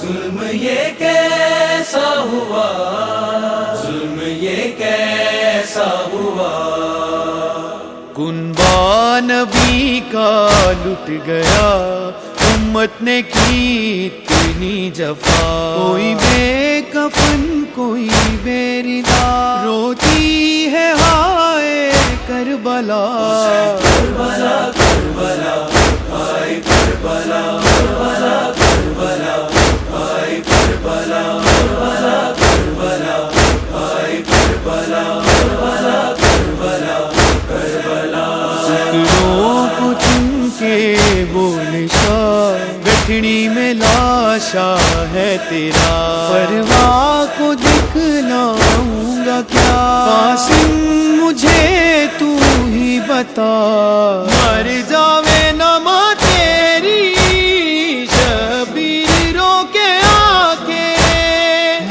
ظلم یہ کیسا ہوا، ظلم یہ کیسا ہوا، کنبہ نبی کا لٹ گیا، امت نے کی اتنی جفا، کوئی بے کفن کوئی بے ردا، روتی ہے ہائے کربلا، کربلا کربلا آئی کربلا، کربلا کربلا آئی کربلا، کربلا کربلا آئی کربلا، کربلا کربلا کربلا، ذکروں کو چن کے بولے شاہ، گٹھڑی میں لاشا ہے تیرا، پرواہ کو دکھلاؤں گا کیا، قاسم مجھے تو ہی بتا، مر جاوے نما تیری شبیر رو کے آ کے،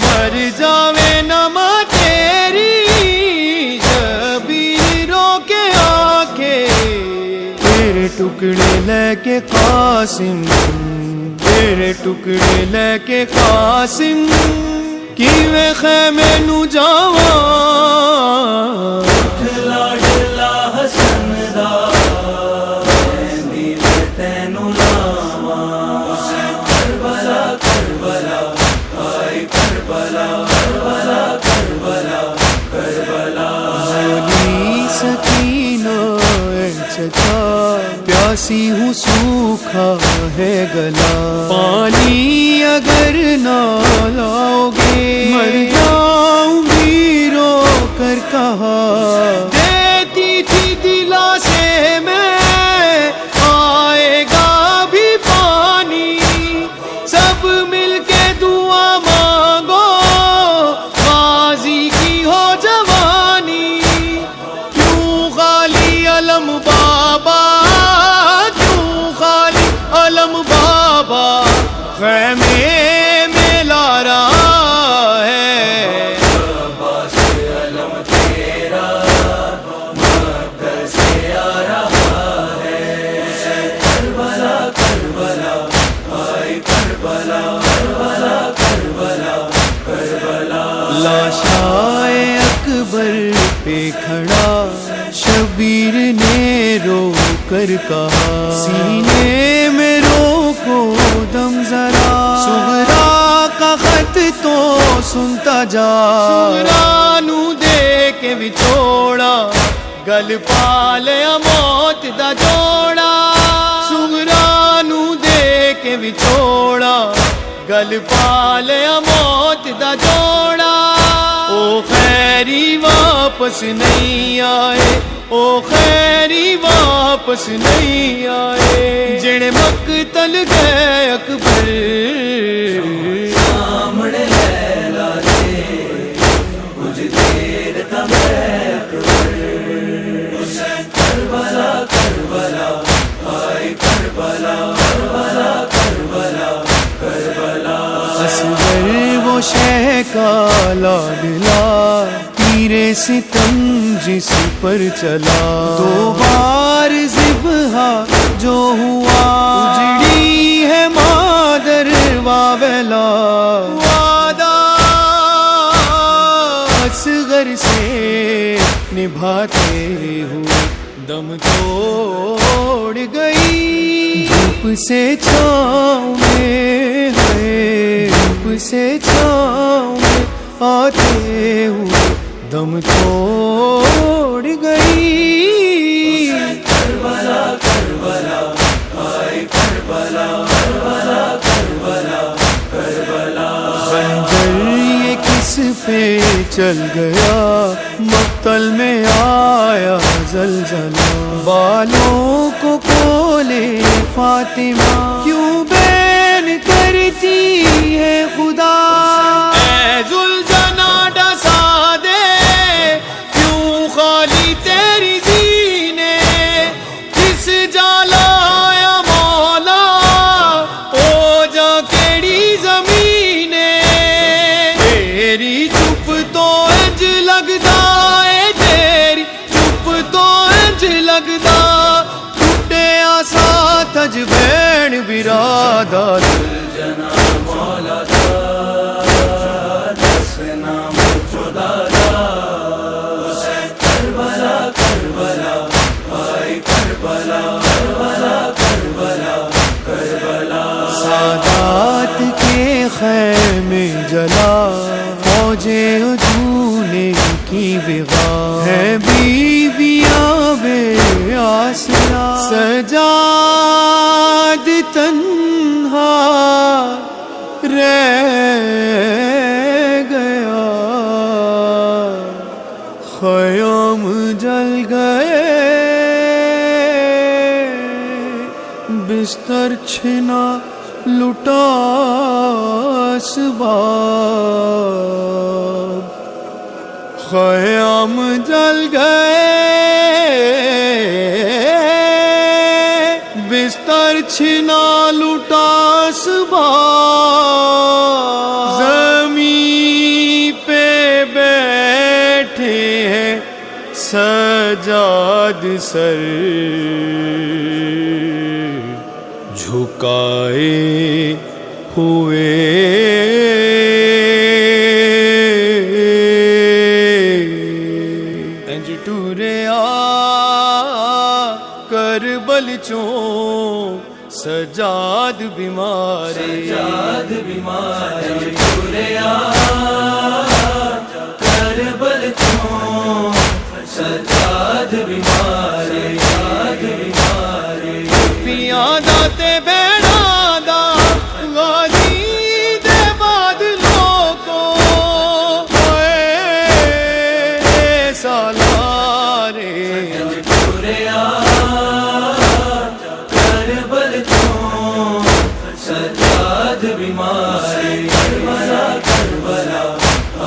مر جاوے نما تیری شبیر رو کے آ کے، تیرے ٹکڑے لے کے قاسم، تیرے ٹکڑے لے کے قاسم، کیویں خیمے نو جاواں، لاڈلا حسن دا مہندی میں تینوں لاواں، کربلا کربلا آئی کربلا، کربلا کربلا کربلا، بولی سکینہ اے چچا، پیاسی ہوں سوکھا ہے گلا، پانی اگر نہ لاؤ گے مر جاؤں گی رو کر کہا، دیتی تھی دلا سے میں آئے گا بھی پانی، سب مل کے دعا مانگو غازی کی ہو جوانی، کیوں خالی علم بابا، کیوں خالی علم بابا خیمے میں لا رہا ہے، عباس علم تیرا مکہ سے آ رہا ہے، کربلا کربلا آئی کربلا، کربلا کربلا کربلا، لاشائے اکبر پہ کھڑا شبیر نے رو کر کہا، سینے میں رو کو دم ذرا، سغرا کا خط تو سنتا جا، سغرا نو دے کے وچوڑا، گل پا لیا موت دا جوڑا، سغرا نو دے کے وچوڑا، گل پا لیا موت دا جوڑا، او خیری واپس نہیں آئے، او خیری واپس نہیں آئے، جڑے مقتل گئے اکبر، سامنے لیلا دے کچھ دیر تک اکبر، کربلا کربلا آئی کربلا، کربلا کربلا کربلا، اصغر وہ شہ کا لاڈلا، تیرے ستم جس پر چلا، دو بار ذبح جو ہوا، اجڑی ہے مادر واویلا، وعدہ اصغر سے نبھاتے ہوئے دم توڑ گئی، دھوپ سے چھاؤں میں ہے، دھوپ سے چھاؤں میں آتے ہوئے دم توڑ گئی، کربلا کربلا آئی کربلا، کربلا کربلا کربلا، خنجر یہ کس پہ چل گیا، مقتل میں آیا زلزلہ، بالوں کو کھولے فاطمہ، کیوں بین کرتی ہے خدا، اے ذوالجنا ڈسا دے، کیوں خالی تیری زینے، کس جالا یا مولا، او جا کیڑی زمینے، تیری چپ تو انج لگدا اے، تیری چپ تو انج لگدا، ٹوٹے آسا تج بین برادر، سادات کے خیمے جلا فوجے اجولے کی بغا ہے بیویاں بے آسرا سجاد تنہا رہ گیا خیام جل گئے بستر چھنا لٹا اسباب خیام جل گئے بستر چھنا لٹا اسباب زمین پہ بیٹھے ہیں سجاد سر جھکائے ہوئے انج ٹوریا کربل چوں سجاد بیمارے سجاد بیمارے ٹوریا کربل چوں سجاد بیمارے پیاں داتے بیڑا دا غازی دے بعد لوگوں ہوئے سالارے ٹوریا کربل چوں سجاد بیمارے کربلا کربلا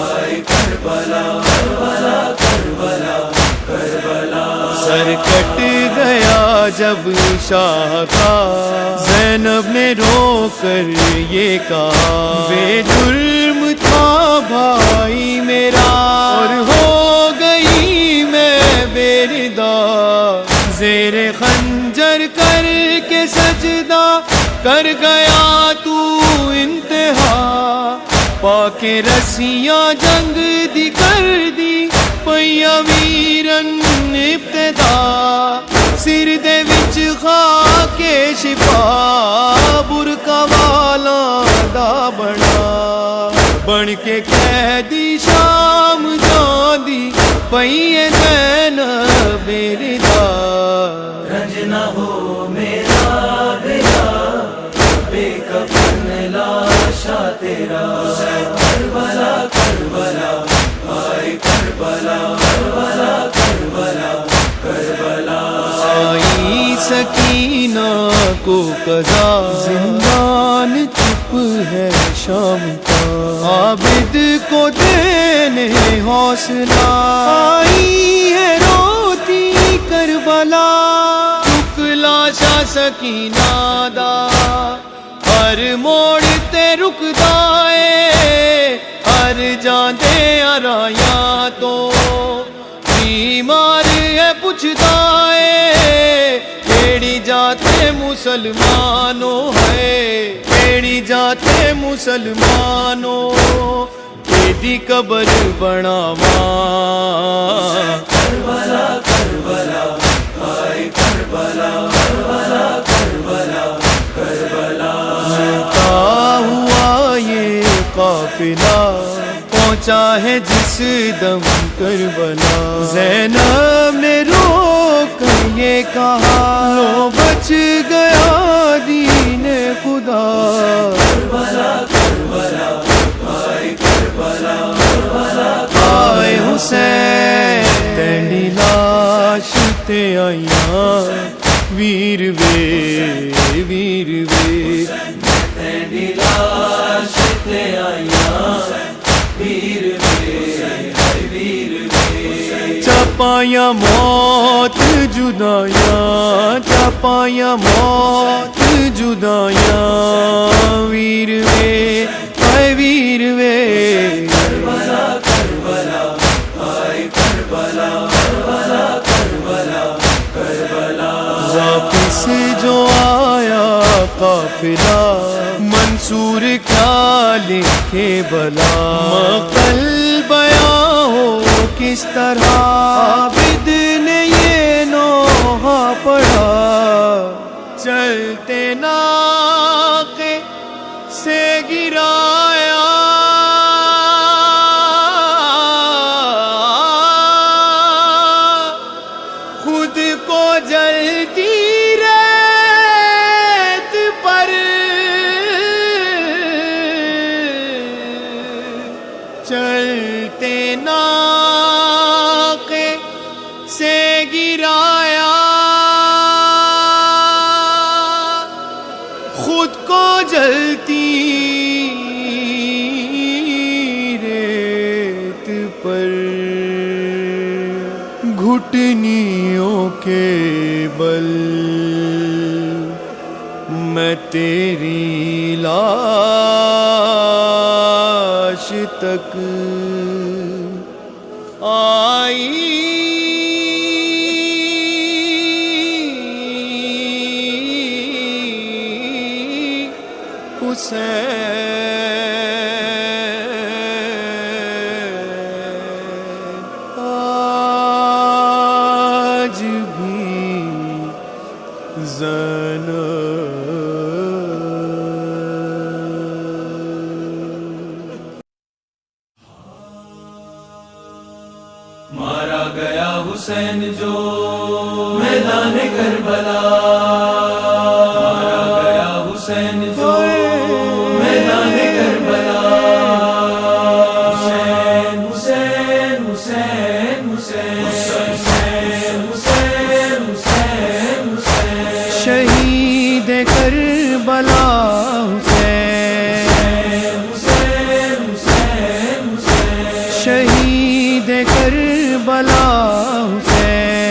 آئے کربلا کربلا کربلا کربلا سر کٹ گیا جب شاہ کا زینب نے رو کر یہ کہا بے جرم تھا بھائی میرا اور ہو گئی میں بے ردا زیر خنجر کر کے سجدہ کر گیا تو انتہا پاکے رسیاں جنگ دی کر دی پیا ویرن ابتدا سر دے وچ خاکے شفا برکا والا دا بنا بن کے قیدی شام جاندی پئیے زینب ردا رنج نہ ہو میرا بیٹا بے کفن لاشا تیرا کربلا کربلا آئے کربلا کربلا کربلا کربلا آئی سکینہ کو قضا زندان چپ ہے شام کا عابد کو دینے حوصلہ آئی ہے روتی کربلا لاشا سکینہ دا ہر موڑ تے رکدا اے ہر جاندے آرایاں تو بیمار ہے پوچھدا اے کیڑی جاتے مسلمانوں ہے کیڑی جاتے مسلمانوں تیری قبر بناواں کربلا کربلا آئے کربلا کربلا کربلا کربلا ملتا ہوا یہ قافلہ پہنچا ہے جس دم کربلا زینب نے رو کر یہ کہا لو بچ گیا دین خدا کربلا کربلا آئے کربلا کربلا آئے حسین تیری لاش تے آئیاں ویر وے ویر وے تیری لاش تے آئیاں ویر وے ویر وے چپایا موت جدایاں چپایا موت جدایاں ویر وے اے ویر وے کربلا کربلا آئے کربلا کربلا کربلا کربلا واپس جو آیا قافلہ منصور کیا لکھے بلا مقل بیاں ہو کس طرح عابد نے یہ نوحہ پڑھا چلتے ناقے گرایا خود کو جلتی ریت پر چلتے ناقے سے گرایا خود کو جلتی ریت پر گھٹنیوں کے بل میں تیری لاش تک آئی حسین آج بھی مارا گیا حسین جو میدان کربلا مارا گیا حسین جو میدان کربلا حسین حسین حسین حسین حسین حسین حسین حسین شہید کربلا حسین حسین حسین شہید کربلا حسین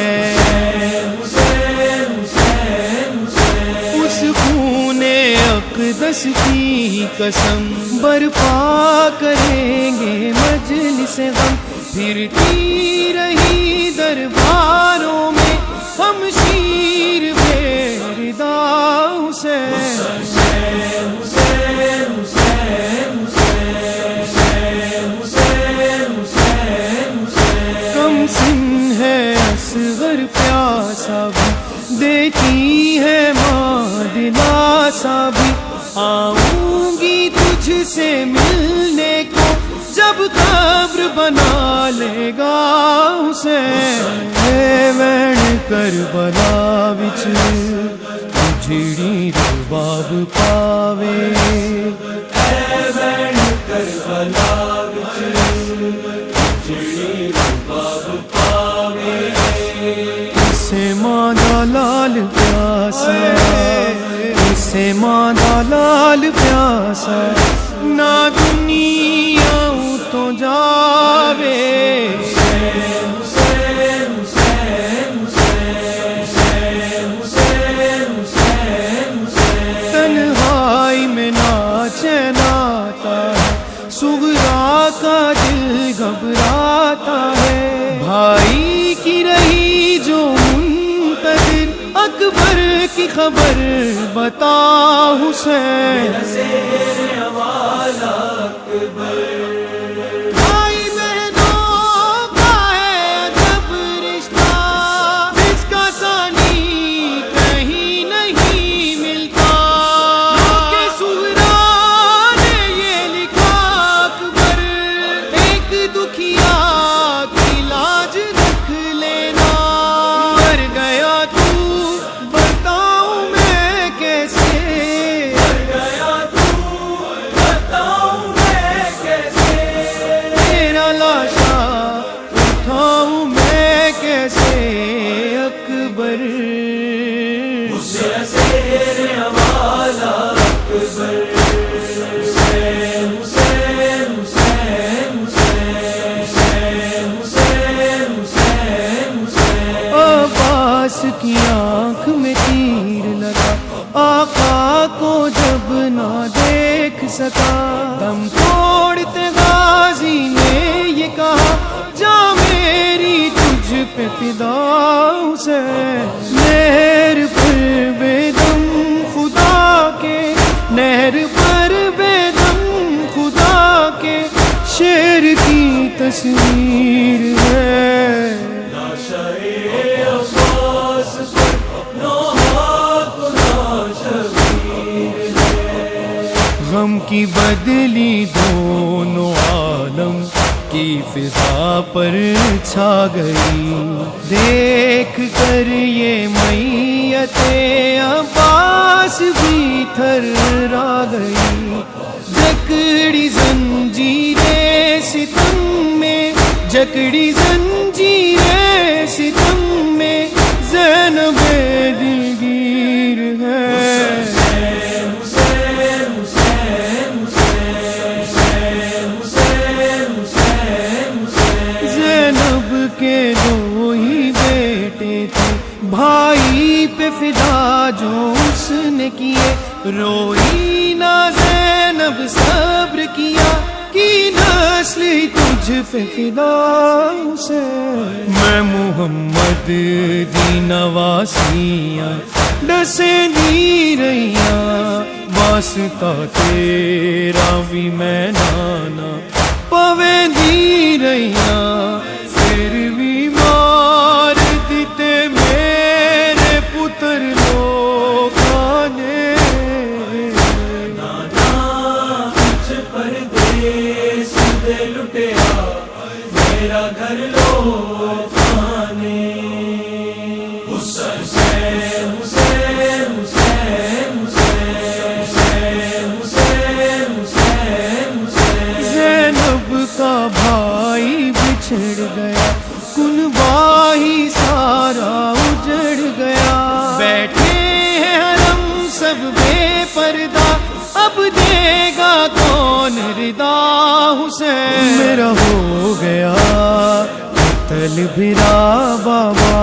اس خون اقدس کی قسم برپا کریں گے مجلس غم پھرتی رہی درباروں میں ہم شیر بیردا حسین کم سن ہے اصغر پیاسا بھی دیتی ہے ماں دلاسا بھی آؤں گی تجھ سے ملنے کو جب قبر بنا لے گا حسین اے وین کربلا وچ جڑی رباب پاوے اے وین کربلا وچ جڑی رباب پاوے اسے ماں دا لال پیاسا اسے ماں دا لال پیاسا نہ دنیا تو جاوے تنہائی میں ناچے ناتا ہے صغرا کا دل گھبراتا ہے بھائی کی رہی جو منتظر اکبر کی خبر بتا حسین بھائی بہنوں کا ہے عجب رشتہ جس کا ثانی کہیں نہیں ملتا کہ صغرا نے یہ لکھا اکبر ایک دکھیا کی لاج رکھ لینا مر گیا تو بتاؤں میں کیسے مر گیا تو بتاؤں میں کیسے تیرا لاشا اٹھاؤں میں کیسے اکبر عباس کی آنکھ میں تیر لگا آقا کو جب نہ دیکھ سکا دم توڑتے غازی نے یہ کہا جا میری تجھ پہ فدا حسین نہر پر بے دم خدا کے نہر پر بے دم خدا کے شیر کی تصویر ہے غم کی بدلی دونوں عالم کی فضا پر چھا گئی، دیکھ کر یہ میت عباس بھی تھرا گئی، جکڑی زنجیریں ستم میں، جکڑی زنجیریں ستم میں، زینب دلگیر ہے۔ زینب کے دو ہی بیٹے تھے، بھائی پہ فدا جو اس نے کیے، روئی نہ زینب صبر کیا، کی نسل تجھ پہ فدا حسین۔ میں محمد دی نواسیاں ڈسے دی رہیاں، واسطہ تیرا بھی میں نانا پویں دی رہیاں، پھر بھی مار دیتے میرے پتر لوگاں نے۔ نانا کچھ پردیس دے لٹیا، میرا گھر لوگاں نے۔ حسین حسین حسین حسین حسین حسین حسین حسین۔ زینب کا بھائی بچھڑ گیا، کنبہ ہی سارا اجڑ گیا، بیٹھے ہیں حرم سب بے پردہ، اب دے گا کون ردا حسین۔ میرا ہو گیا قتل بھرا بابا،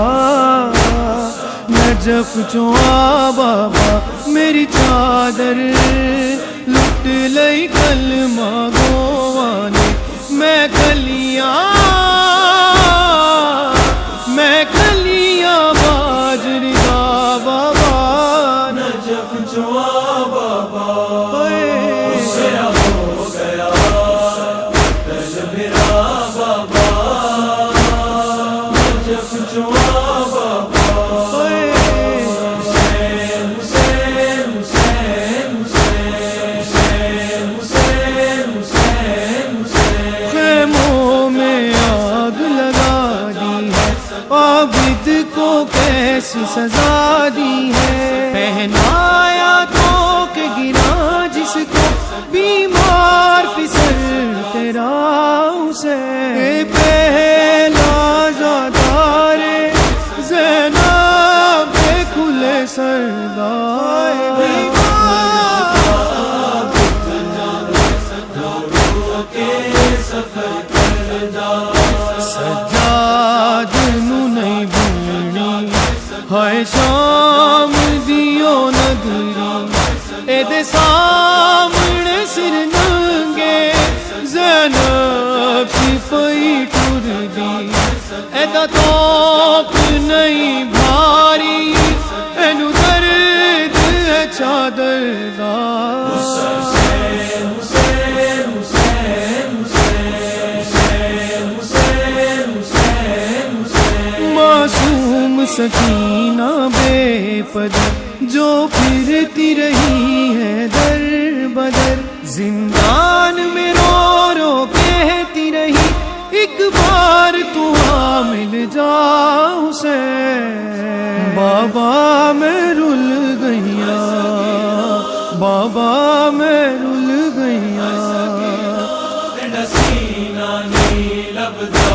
نجف چواں بابا، میری چادر لٹ لئی کلمہ گواں نے، میں کلیاں باجری دا بابا، نجف چواں بابا، میرا ہو گیا قتل بھرا بابا، نجف چواں بابا۔ حسین حسین حسین حسین حسین حسین حسین۔ خیموں میں آگ لگا دی ہے، عابد کو کیسی سزا دی ہے، پہنایا تو کہ گرا جس کو، بیمار پسر تیرا حسین۔ پہلا زادار زینب کھلے سردار، سجاد نو نہیں بھولنی، ہائے شام دیو نگری، اے دے سامنے سر ننگے، زینب سپاہی ٹر دی، اے دا توپ نہیں بھاری، اینو درد ہے چادر دا۔ معصوم سکینہ بے پدر جو پھرتی رہی ہے در بدر، زندان میں رو رو کہتی رہی، ایک بار تو آ مل جا حسین۔ بابا میں رل گئیا، بابا میں رل گئیا، سینہ نہیں لبدا،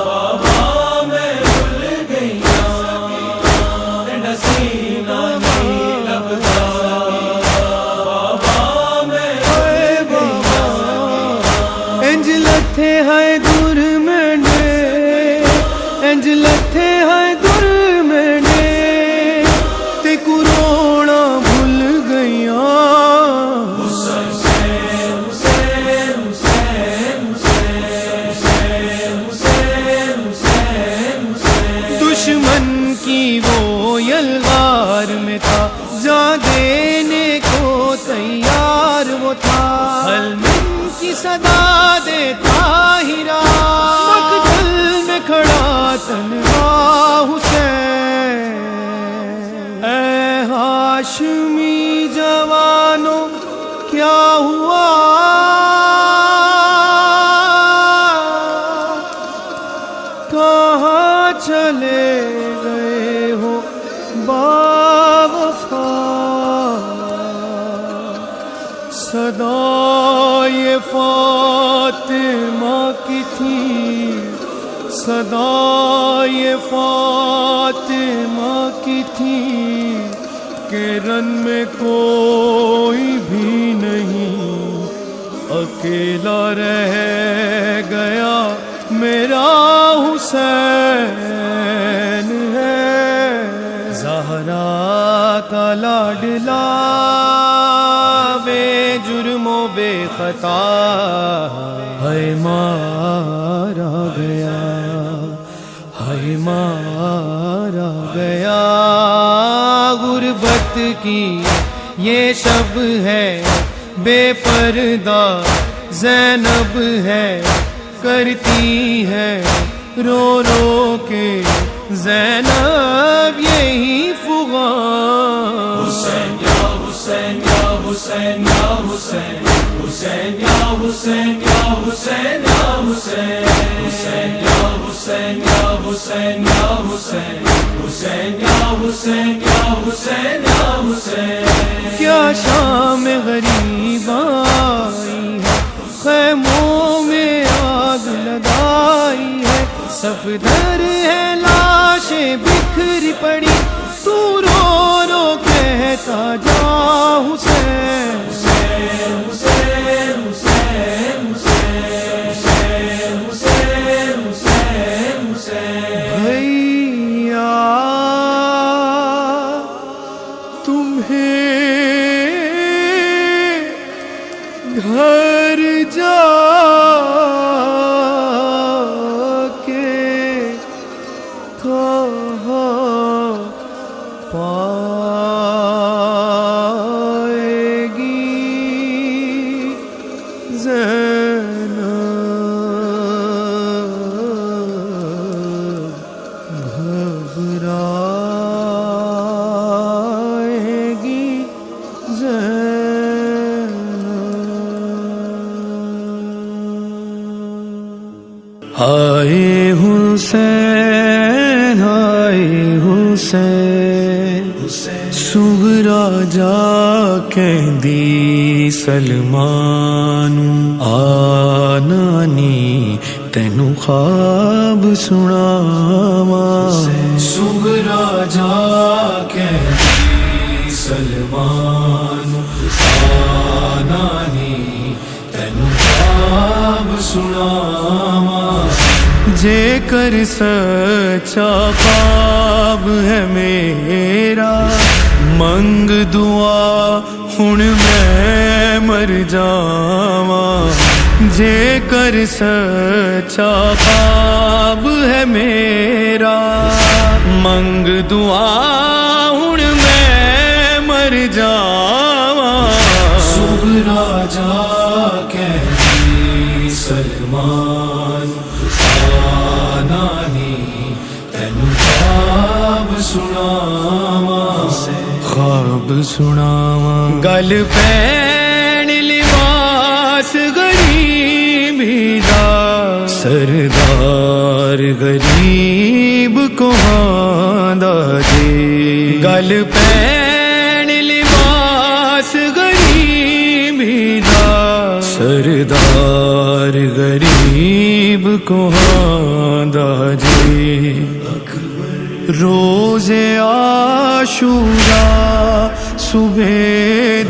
بابا میں رل گئیا، سینہ نہیں لبدا، بابا میں رل گئیا۔ انج لتھے ہے دور میں، انج لتھے ہے دور میں، تے کروڑا بھول گئیا۔ دشمن کی وہ یلغار میں تھا، جان دینے کو تیار وہ تھا، حلم کی صدا دیتا ہیرا، مقتل میں کھڑا تنہا حسین۔ اے ہاشمی جوانوں کیا ہوا کہاں چلے گئے ہو باوفا صدا یہ فاطمہ کی تھی صدا یہ فاطمہ کی تھی کہ رن میں کوئی بھی نہیں اکیلا رہ گیا میرا حسین ہے زہرا کا لاڈلا بے جرم و بے خطا ہے مارا گیا ہے مارا گیا غربت کی یہ شب ہے بے پردہ زینب ہے کرتی ہے رو رو کے زینب یہی فغان حسین یا حسین یا حسین یا حسین حسین یا حسین یا حسین یا حسین حسین یا حسین یا حسین یا حسین حسین یا حسین یا حسین یا حسین کیا شام غریب آئی ہے خیموں میں آگ لگائی ہے صفدر ہے لاشیں بکھری پڑی تو رو رو کہتا جا حسین حسین حسین حسین حسین حسین حسین حسین بھیا تمہیں گھر جا کے کہاں پائے گی زینب گھبرائے گی زینب ہائے حسین ہائے حسین سغرا جا کہندی سلمانو آ نانی تینو خواب سناواں سغرا جا کہندی سلمانو آ نانی تینو خواب سناواں جے کر سچا خواب ہے میرا منگ دعا ہن میں مر جاواں جے کر سچا خواب ہے میرا منگ دعا ہن میں مر جاواں سغرا جا کہندی سلمان نانی تینو خواب سناواں خواب سناواں گل پین لباس غریبی دا سردار غریب کوہاندا جی گل پین لباس غریبی دا سردار غریب کوہاندا جی روز عاشورا صبح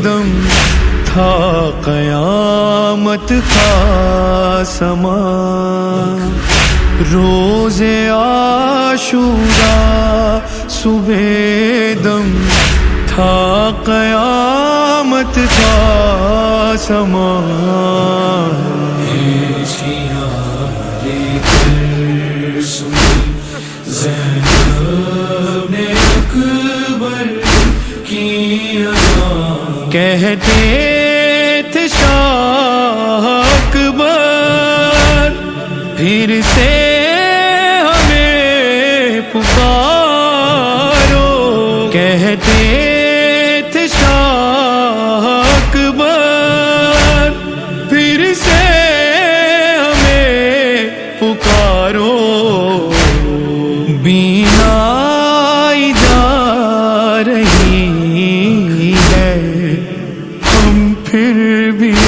دم تھا قیامت کا سما روز عاشورا صبح دم تھا قیامت کا سما زینب نے اکبر کی کہتے تھے شاہ اکبر پھر سے ہمیں پکارو کہتے تھے شاہ اکبر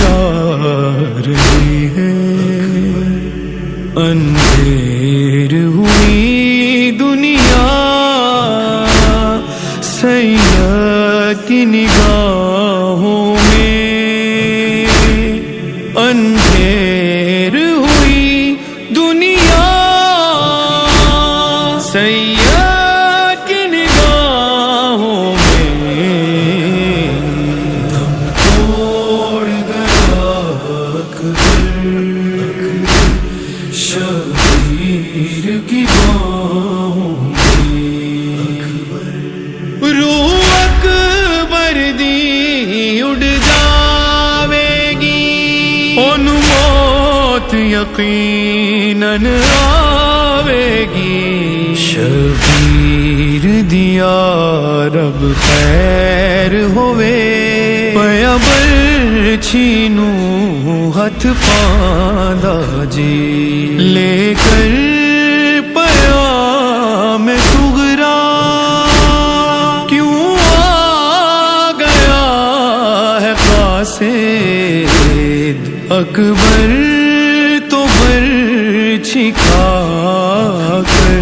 آ رہی ہے، اندھیر ہوئی دنیا سید کی نگاہوں میں، اندھیر ہوئی دنیا سید کی نگاہوں میں، دم توڑ گیا اکبر شبیر کی باہوں میں، روح اکبر دی اڑ جاوے گی، ان موت یقیناً آوے گی، شبیر دیا رب خیر ہوئے، پیابر چھینو ہاتھ پاندا جی، لے کر پیام صغرا کیوں آ گیا ہے قاصد، اکبر تو برچھی کھا کر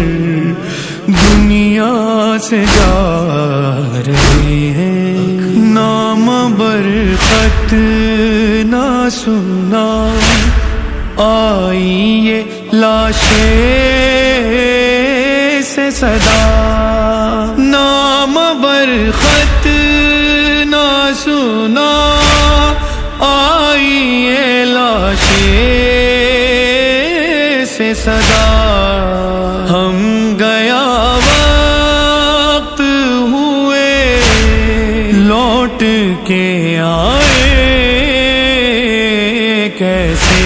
دنیا سے جا رہے ہیں، نام برخط نہ سنا آئی یہ لاشیں سے صدا، نام برخط نہ سنا آئی یہ لاشیں سے صدا، ہم گیا وقت ہوئے لوٹ کے آئے کیسے،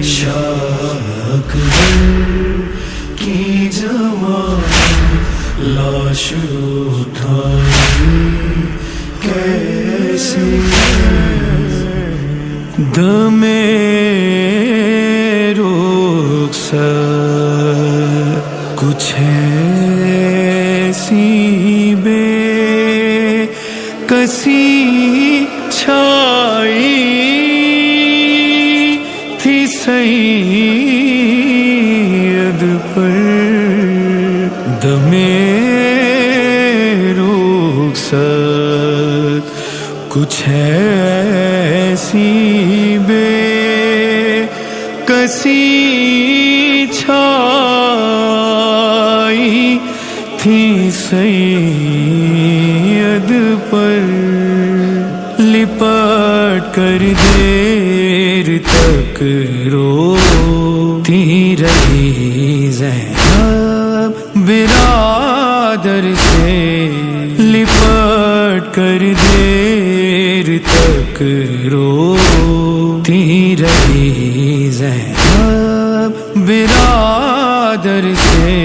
شاہ اکبر کی جوان لاش اٹھائی کیسے، دم رخصت کچھ ایسی بے کسی چھائی تھی سید پر، دم رخصت کچھ ایسی بے کسی چھائی تھی سید پر، لپٹ کر دیر تک روتی رہی زینب برادر سے، لپٹ کر دیر تک روتی رہی زینب برادر سے،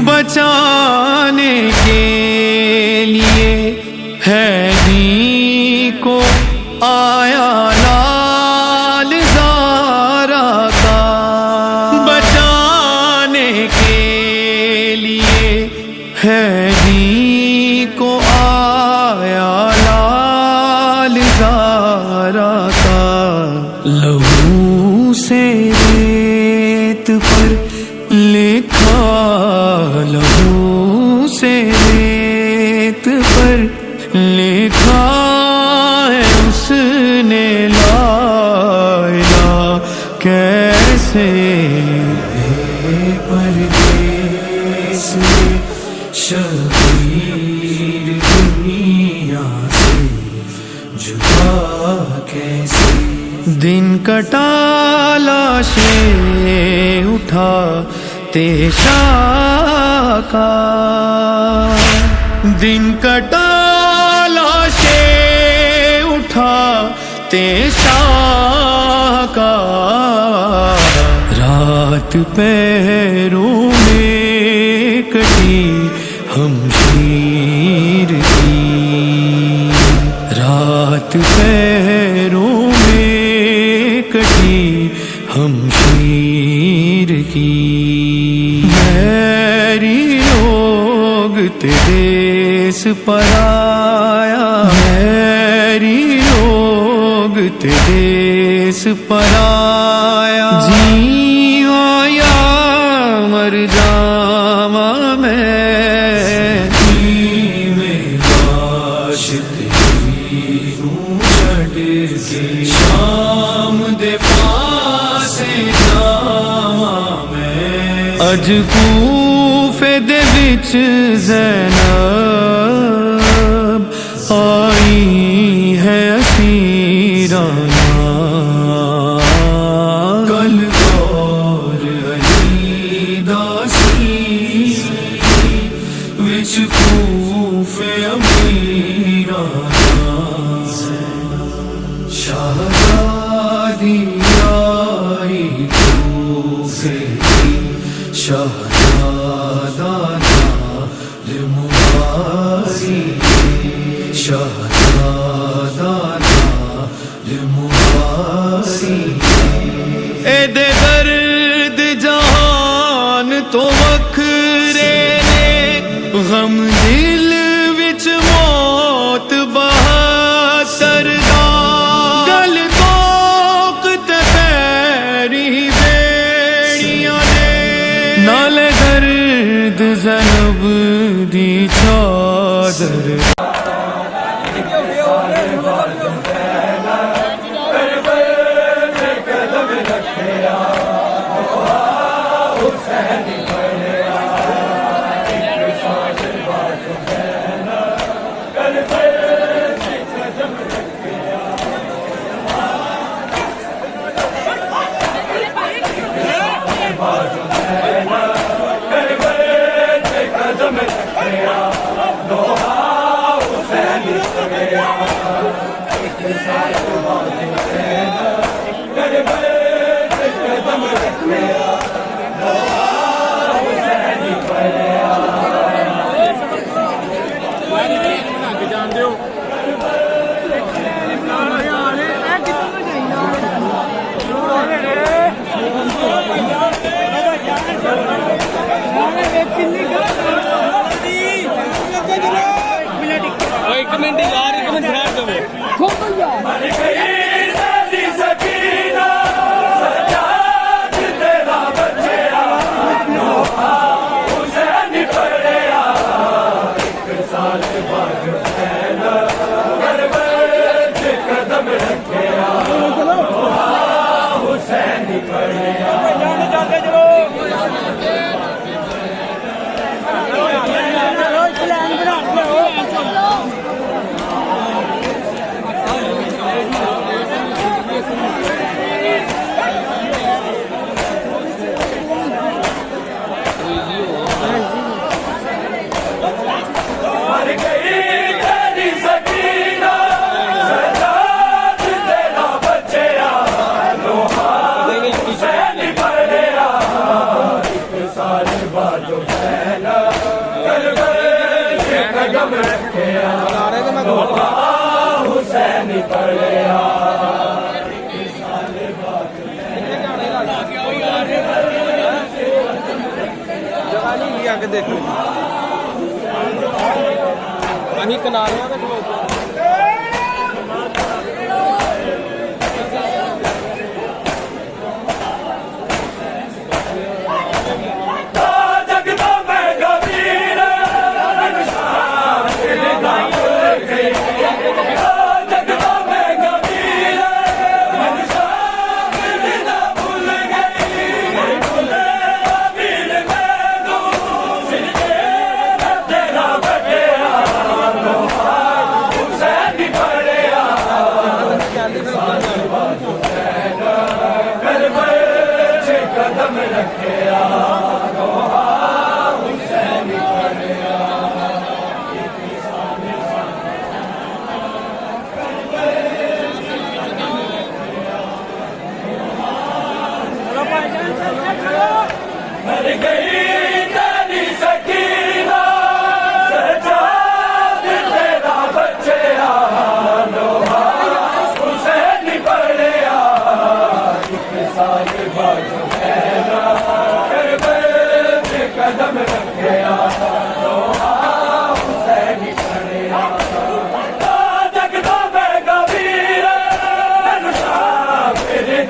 بچانے کے لیے حیدی کو آیا لال زارا کا، بچانے کے لیے حیدی کو آیا لال زارا کا، لہو سے ریت پر لکھا، لہو سے ریت پر لکھا ہے اس نے لا الہ کیسے، پردیس میں شبیر دنیا سے جدا کیسے، دن کٹا لاشیں اٹھا شاہ کا، دن کٹا لاشیں اٹھا شاہ کا، رات پیروں میں کٹی ہمشیر کی، رات پیروں میں کٹی ہمشیر کی، میری لوگ دیس پر آیا، میری لوگ تے دیس پرایا جیواں یا مر جاواں میں لاش تیری نوں چھڈ کے شام دے پاسے جاواں میں اج کوفے دے وچ زینب آئی ہے اسیراں کل دور علی دا سی وچ کوفے امیراں شہزادی آئی کوفے کی شہزادہ نال مباری شہزادہ نال مباری اے دے درد جہان تو وکھرے نے غم دل وچ موت بہتر دا گل توق تے پیری بیڑیاں نے نالے درد زینب دی چادر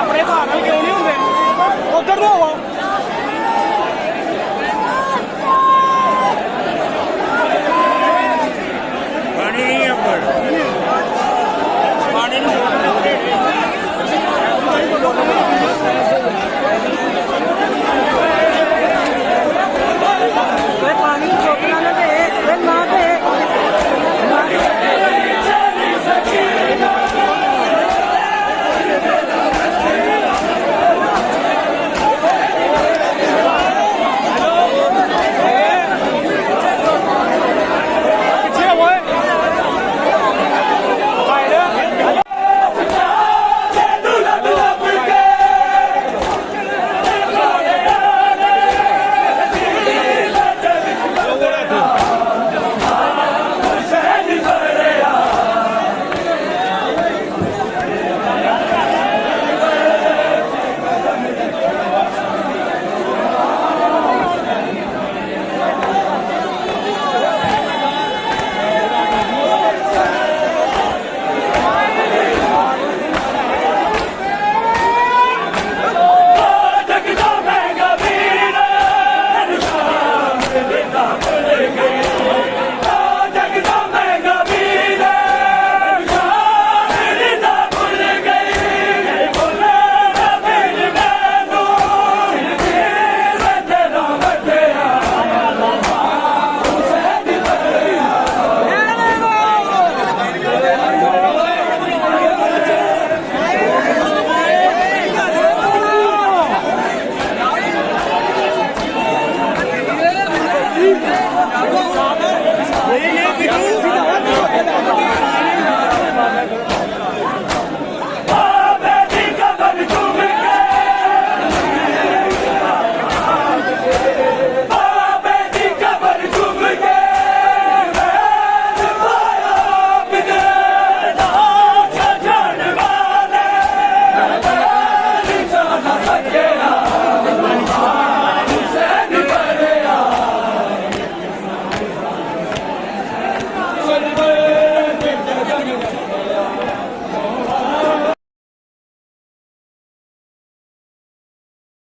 ਆਪਣੇ ਘਰ ਨਾਲ ਕਿਉਂ ਨਹੀਂ ਹੁੰਦੇ ਉਧਰ ਨੂੰ ਆਓ ਪਾਣੀ ਨਹੀਂ ਅੰਦਰ ਪਾਣੀ ਨੂੰ ਪਾਣੀ ਚੋਕਣਾ ਨਾ ਤੇ ਨਾ ਤੇ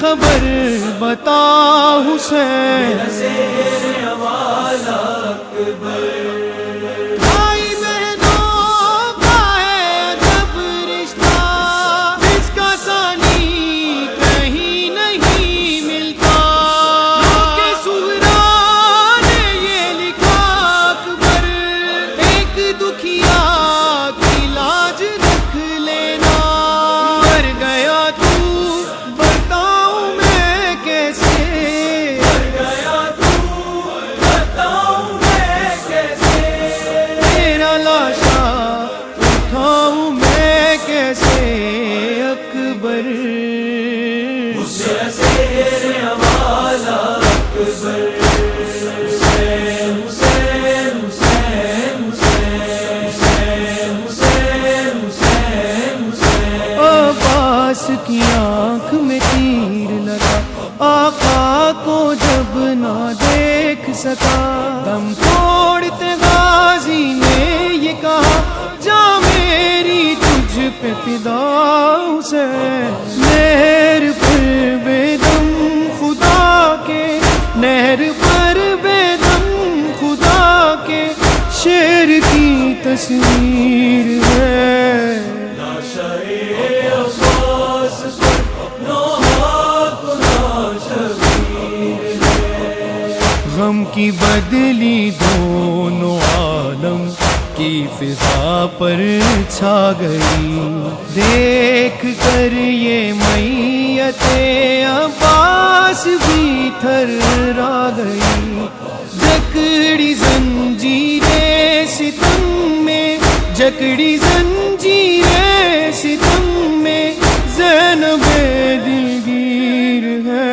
خبر بتا حسین بھائی بہنوں کا ہے عجب رشتہ جس کا ثانی کہیں نہیں ملتا کہ سہرا نے یہ لکھا اکبر ایک دکھیا کی لاج رکھ لینا مر گیا تو بتاؤں میں کیسے مر گیا تو بتاؤں میں کیسے تیرا لاشا اٹھاؤں میں کیسے اکبر شیر حوالہ اکبر حسین حسین حسین حسین حسین حسین حسین عباس کی آنکھ میں تیر لگا آقا کو جب نہ دیکھ سکا دم توڑتے غازی نے یہ کہا جا میری تجھ پہ فدا حسین نہر پر بے دم خدا کے نہر پر بے دم خدا کے شیر کی تصویر ہے غم کی بدلی دونوں عالم کی فضا پر چھا گئی دیکھ کر یہ میت عباس بھی تھرا گئی جکڑی زنجیریں ستم میں جکڑی زنجیریں ستم میں زینب دلگیر ہے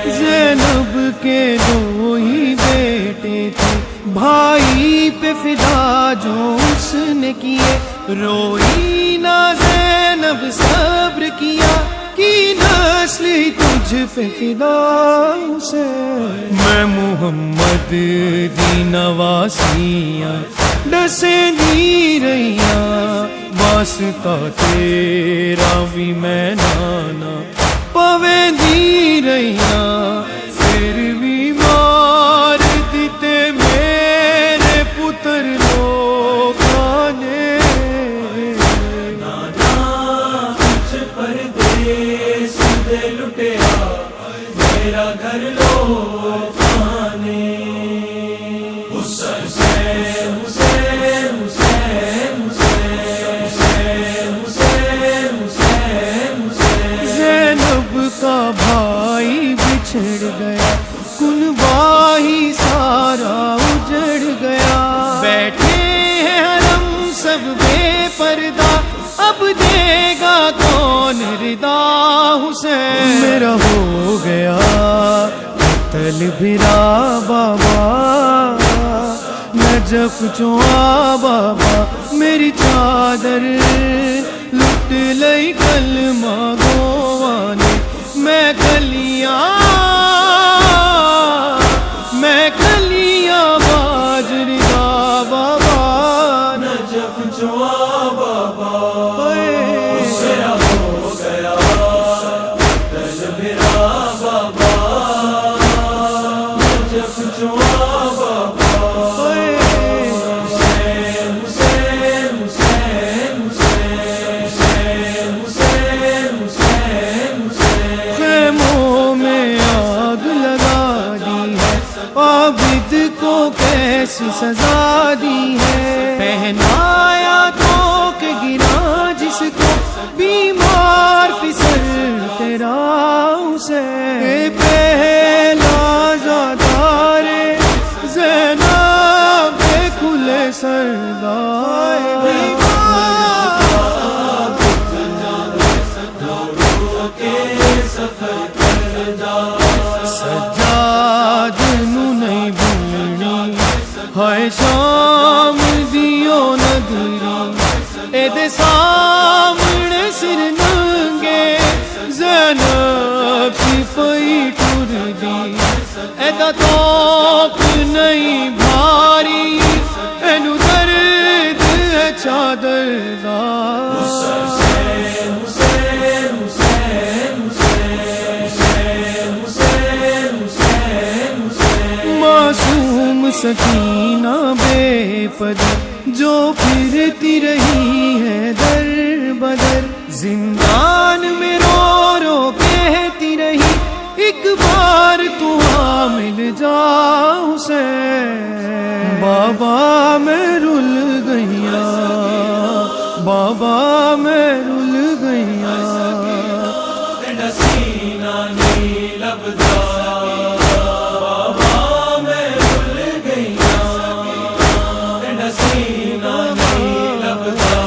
زینب کے دو ہی بیٹے تھے بھائی پہ فدا جو اس نے کیے روئی نہ زینب صبر کیا کی نسل تجھ پہ فدا حسین میں محمد دی نواسیاں ڈسیں دی رہیاں واسطہ تیرا بھی میں نانا پویں دی رہیاں پھر بھی مار دیتے میرے پتر لوگاں نے کچھ پردیس دے لٹیا میرا گھر لو کھانے حسین حسین حسین حسین حسین حسین حسین زینب کا بھائی بچھڑ گیا کنبہ ہی سارا اجڑ گیا بیٹھے ہیں حرم سب بے پردہ اب دے گا کون ردا حسین میرا ہو گیا قتل بھرا بابا نجف چوا بابا میری چادر لٹ لئی کلمہ گوانے میں کلیاں باجری دا بابا نجف جوا بابا میرا ہو گیا دل میرا بابا نجف جوا بابا حسین حسین حسین حسین حسین حسین حسین خیموں میں آگ لگا دی ہے عابد کو کیسی سزا دی ہے پہنایا تو کہ گرا جس کو بیمار پسر تیرا حسین پہلا زادار زینب کھلے سردار سجاد نو نہیں بھولنی ہائے شام دیو نگری اے دے سامنے سر ننگے زینب سپاہی ٹر دی اے دا توپ نہیں بھاری اینو در سکینہ بے پدر جو پھرتی رہی ہے در بدر، زندان میں رو رو کہتی رہی ایک بار تو آ مل جا حسین، بابا میں رل گیا، بابا میں رل گیا، سینہ نہیں لبدا بابا میں رل گیا، سینہ نہیں لبدا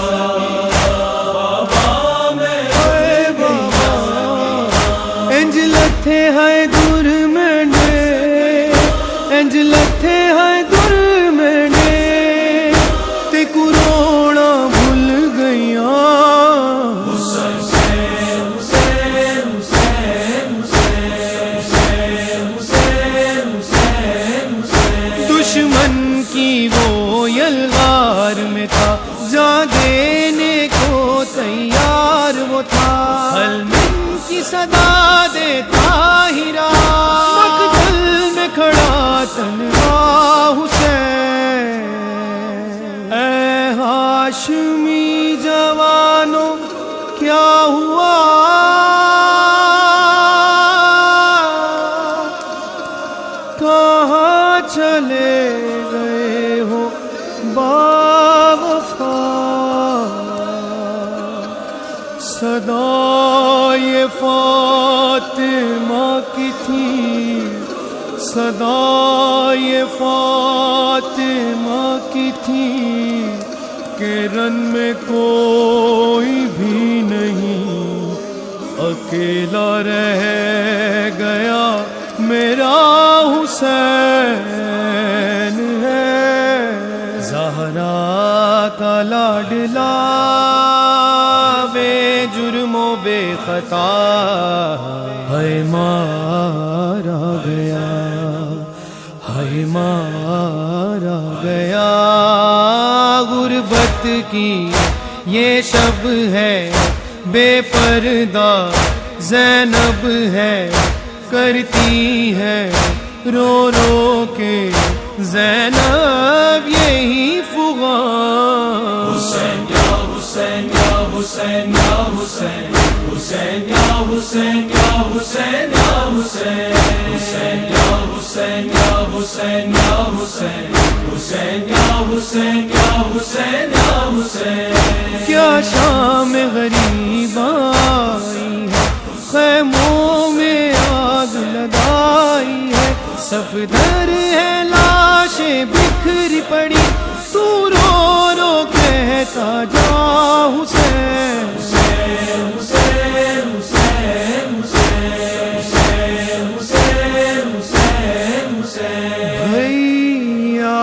بابا میں رل گیا، انج لتھے ہے دور میں انج لتھے ہے دور میں تے کروڑا بھول گیا، دشمن کی وہ یلغار میں تھا، جان دینے کو تیار وہ تھا، حلمن کی صدا دیتا ہی رہا، مقتل میں کھڑا تنہا حسین، اے ہاشمی جوانوں کیا ہوا، کہاں چلے گئے ہو باوفا، صدا یہ فاطمہ کی تھی، صدا یہ فاطمہ کی تھی کہ رن میں کوئی بھی نہیں، اکیلا رہ گیا میرا حسین ہے، زہرا کا لاڈلا بے جرم و بے خطا ہے مارا گیا، ہے مارا گیا، غربت کی یہ شب ہے، بے پردہ زینب ہے، کرتی ہے رو رو کے زینب یہی فغان، حسین یا حسین یا حسین یا حسین، حسین یا حسین یا حسین یا حسین، حسین یا حسین یا حسین یا حسین، حسین یا حسین یا حسین یا حسین، کیا شام غریب آئی ہے، خیموں میں آگ لگائی ہے، صفدر ہے لاشیں بکھری پڑی، تو رو رو کہتا جا حسین، حسین حسین حسین حسین حسین حسین حسین، بھیا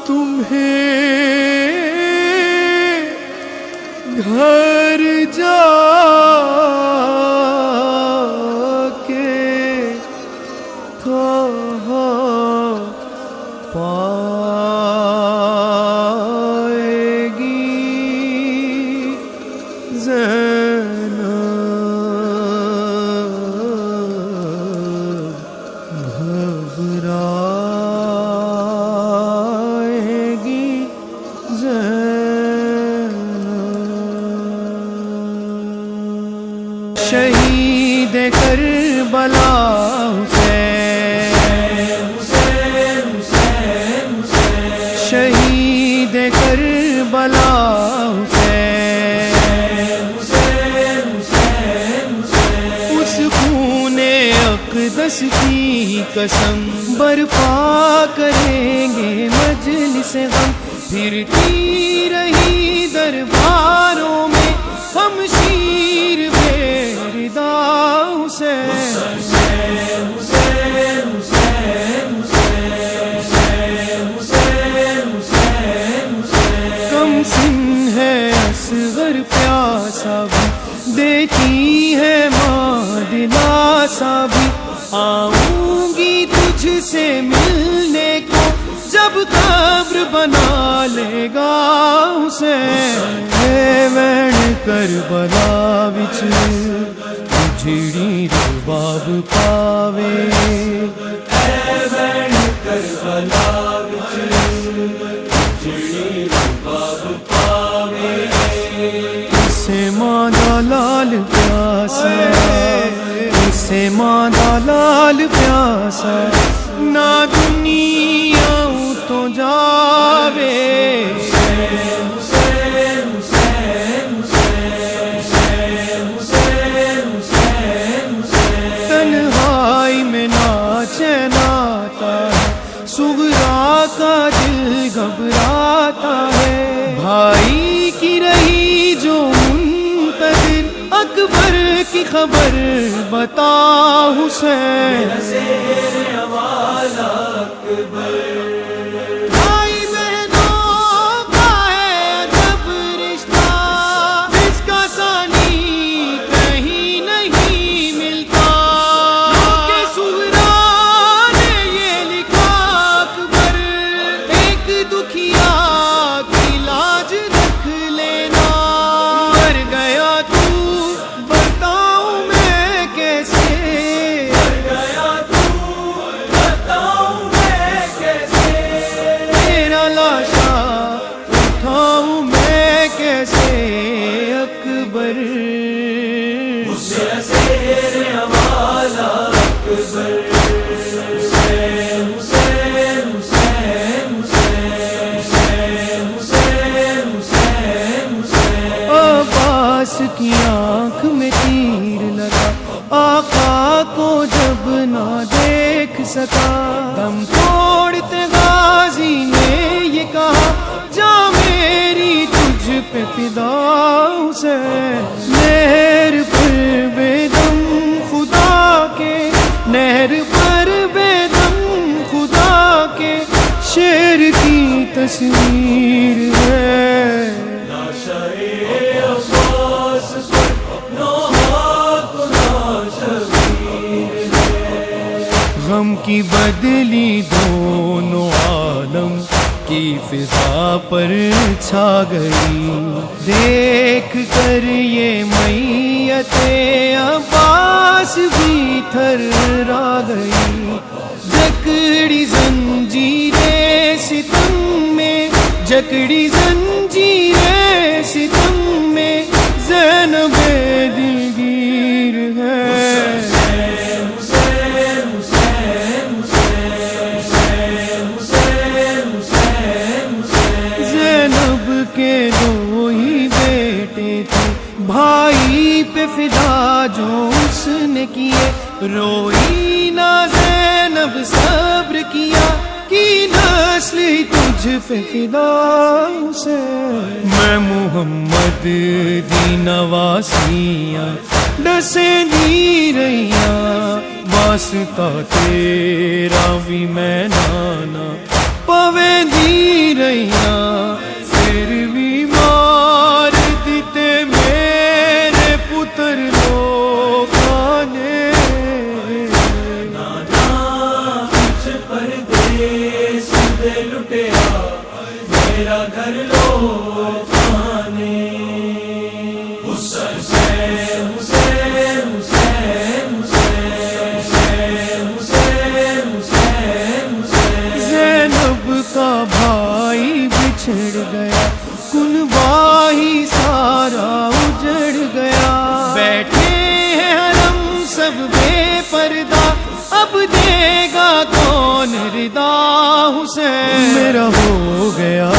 تمہیں گھر جا کے کہاں پائے گی زینب، گھبرائے گی زینب، شہید کربلا حسین، شہید کربلا حسین، اس خون اقدس کی قسم برپا کریں گے مجلس غم، پھرتی رہی درباروں میں ہم شیر بے ردا حسین، کم سن ہے اصغر پیاسا بھی، دیتی ہے ماں دلاسا بھی، آؤں گی تجھ سے ملنے کو جب قبر بنا لے گا حسین، اے وین کربلا وچ جھڑی رباب پاوے، اسے ماندہ لال پیاسا، اسے ماندہ لال پیاسا، نہ دنیا تو جاوے، تنہائی میں ناچے ناتا ہے، صغرا کا دل گھبراتا ہے، بھائی کی رہی جو منتظر، اکبر کی خبر بتا حسین، بھائی بہنوں کا ہے جب رشتہ، جس کا ثانی کہیں نہیں ملتا، کہ صغرا نے یہ لکھا اکبر، ایک دکھیا کی لاج رکھ لینا، مر گیا تو بتاؤں میں کیسے، مر گیا تو بتاؤں میں کیسے، تیرا لاشا اٹھاؤں میں کیسے اکبر، عباس کی آنکھ میں تیر لگا، آقا کو جب نہ دیکھ سکا، دم توڑتے غازی نے یہ کہا، جا میری تجھ پہ فدا حسین، نہر پر بے دم خدا کے، نہر پر بے دم خدا کے، شیر کی تصویر ہے، غم کی بدلی دونوں عالم کی فضا پر چھا گئی، دیکھ کر یہ میت عباس بھی تھرا گئی، جکڑی زنجیریں ستم میں، جکڑی زنجیریں ستم میں، زینب دلگیر ہے، زینب کے دو ہی بیٹے تھے، بھائی پہ فدا جو اس نے کیے، روئی نہ زینب صبر کیا، کی نسل ہی تجھ پہ فدا حسین، میں محمد دی نواسیاں ڈسے دی رہیاں، واسطہ تیرا بھی میں نانا پوے دی رہیاں، پھر بھی مار دیتے میرے پتر لوگاں نے، کچھ پردیس دے لٹیا میرا گھر لوگاں نے، حسین حسین حسین حسین حسین حسین، زینب کا بھائی بچھڑ گیا، کنبہ ہی سارا اجڑ گیا، بیٹھے ہیں حرم سب بے پردہ، اب دے گا کون ردا حسین، میرا ہو گیا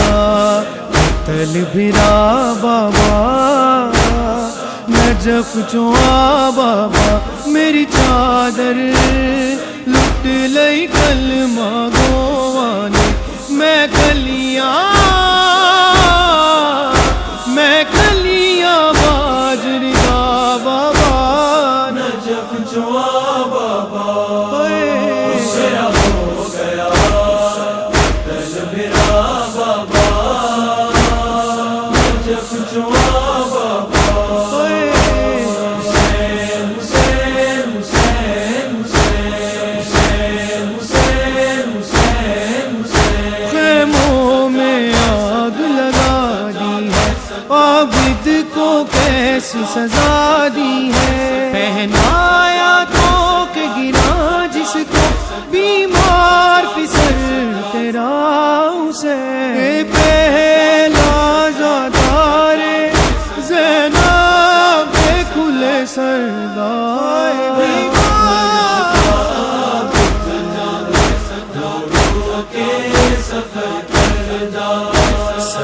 قتل بھرا بابا، نجف چوا بابا، میری چادر لٹ لئی کلمہ گوانے، میں کلیاں باجری دا بابا، نجف چوا بابا، میرا ہو گیا دل میرا بابا، نجف چوا بابا، حسین حسین حسین حسین حسین حسین حسین، خیموں میں آگ لگا دی ہے، عابد کو کیسی سزا دی ہے، پہنایا تو کہ گرا جس کو، بیمار پسر تیرا حسین،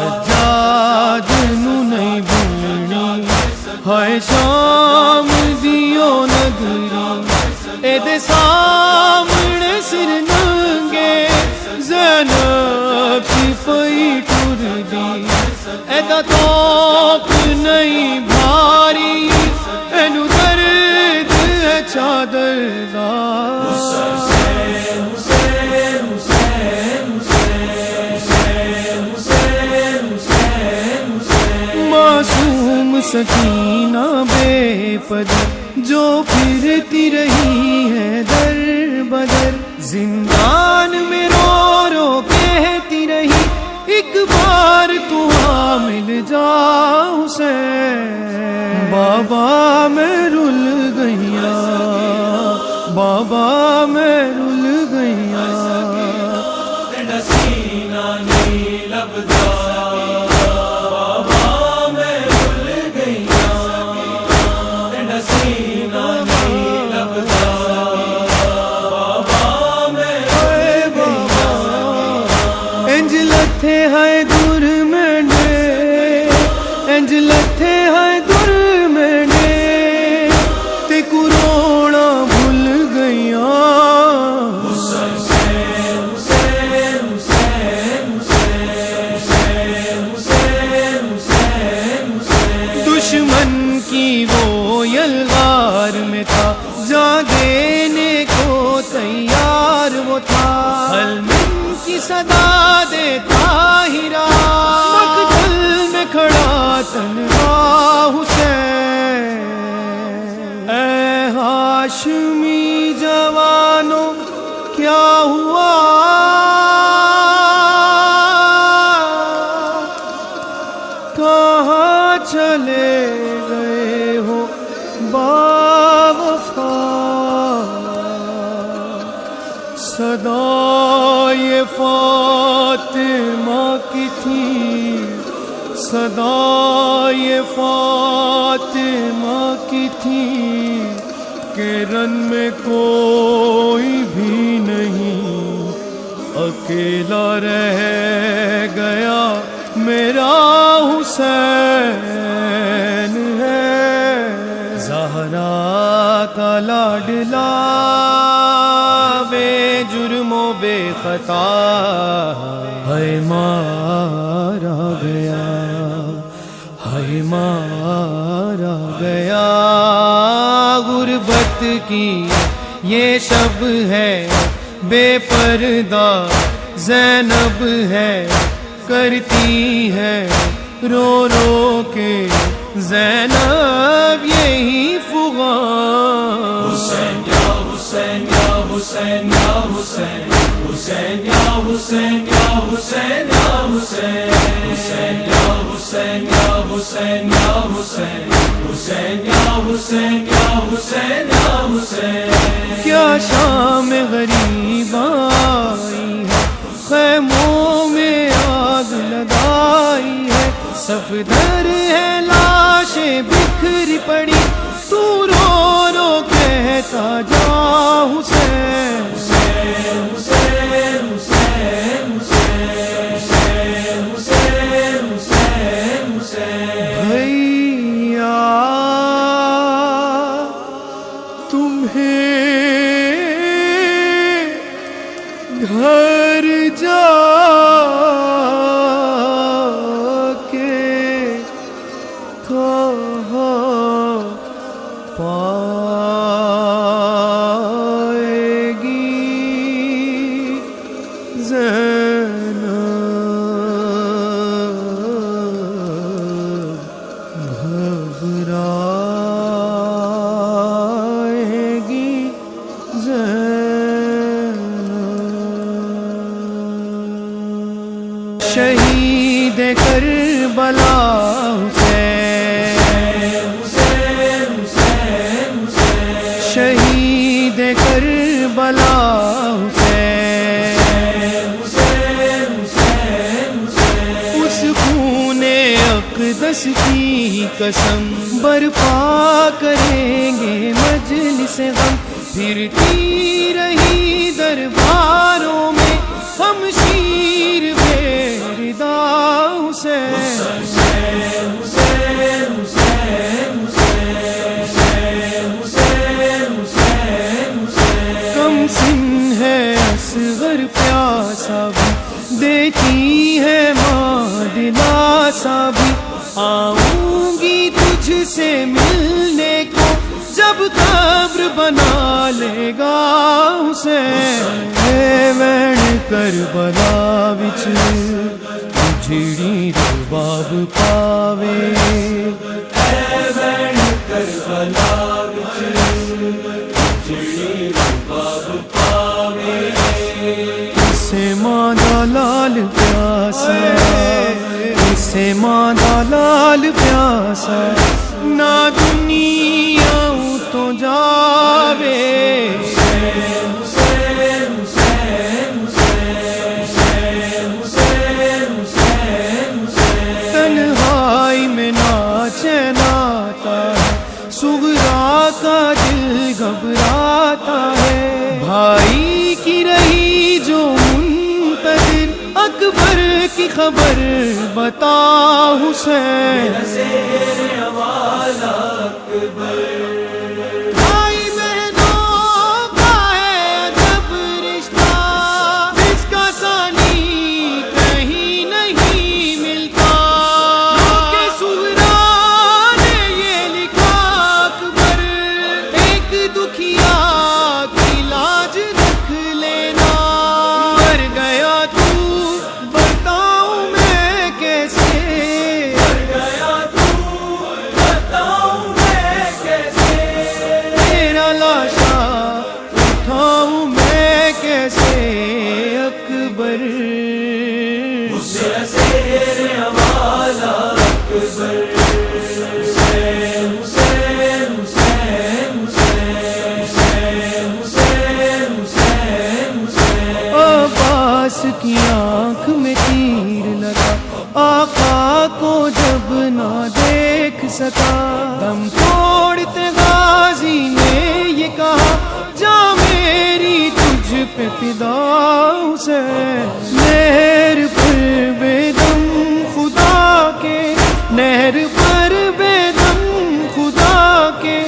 سجاد نو نہیں بھولنی ہائے شام دیو نگری اے دے سامنے سر ننگے زینب سی پئی ٹر دی اے دا توپ نہیں بھاری اینو درد ہے چادر دا معصوم سکینہ بے پدر جو پھرتی رہی ہے در بدر زندان میں رو رو کہتی رہی ایک بار تو آ مل جا حسین بابا میں رل گیا بابا میں رل گیا سینہ نہیں لبدا بابا میں رل گیا سینہ نہیں لبدا بابا میں رل گیا انج لتھے ہے دور مینڈے انج لتھے ہے دور مینڈے تے کروڑا بھول گیا دشمن کی وہ یلغار میں تھا جان دینے کو تیار وہ تھا حلمن کی صدا دیتا ہی رہا مقتل میں کھڑا تنہا حسین اے ہاشمی جوانوں کیا ہوا کہاں چلے گئے ہو باوفا صدا یہ فاطمہ کی تھی صدا یہ فاطمہ کی تھی کہ رن میں کوئی بھی نہیں اکیلا رہ گیا میرا حسین ہے زہرا کا لاڈلا بے جرم و بے خطا ہے مارا گیا ہے مارا گیا غربت کی یہ شب ہے بے پردہ زینب ہے کرتی ہے رو رو کے زینب یہی فغان حسین یا حسین یا حسین یا حسین حسین یا حسین یا حسین یا حسین حسین یا حسین یا حسین یا حسین حسین یا حسین یا حسین یا حسین کیا شام غریب آئی ہے خیموں میں آگ لگائی ہے صفدر ہے لاشیں بکھری پڑی تو رو رو کہتا جا حسین حسین حسین حسین حسین حسین حسین حسین بھیا تمہیں گھر جا کے کہاں پائے گی زینب گھبرائے گی زینب شہید کربلا حسین شہید کربلا حسین اس خون اقدس کی قسم برپا کریں گے مجلس غم پھرتی رہی درباروں میں ہم شیر بے ردا حسین کم سن ہے اصغر پیاسا بھی دیتی ہے ماں دلاسا بھی آؤں گی تجھ سے ملنے کو جب قبر بنا لے گا حسین اے وین کربلا وچ جڑی رباب پاوے اے وین کربلا وچ جڑی رباب پاوے اسے ماں دا لال پیاسا اسے ماں دا لال پیاسا نہ دنیا تو جاوے تنہائی میں ناچے ناتا ہے صغرا کا دل گھبراتا ہے بھائی کی رہی جو منتظر اکبر کی خبر بتا حسین بھائی بہنوں کا ہے جب رشتہ جس کا ثانی کہیں نہیں ملتا کہ صغرا نے یہ لکھا اکبر ایک دکھیا کی لاج رکھ لینا مر گیا تو بتاؤں میں کیسے مر گیا تو بتاؤں میں کیسے تیرا لاشا اٹھاؤں میں کیسے اکبر عباس کی آنکھ میں تیر لگا آقا کو جب نہ دیکھ سکا دم توڑتے غازی نے یہ کہا جا میری تجھ پہ فدا حسین نہر پر بے دم خدا کے نہر پر بے دم خدا کے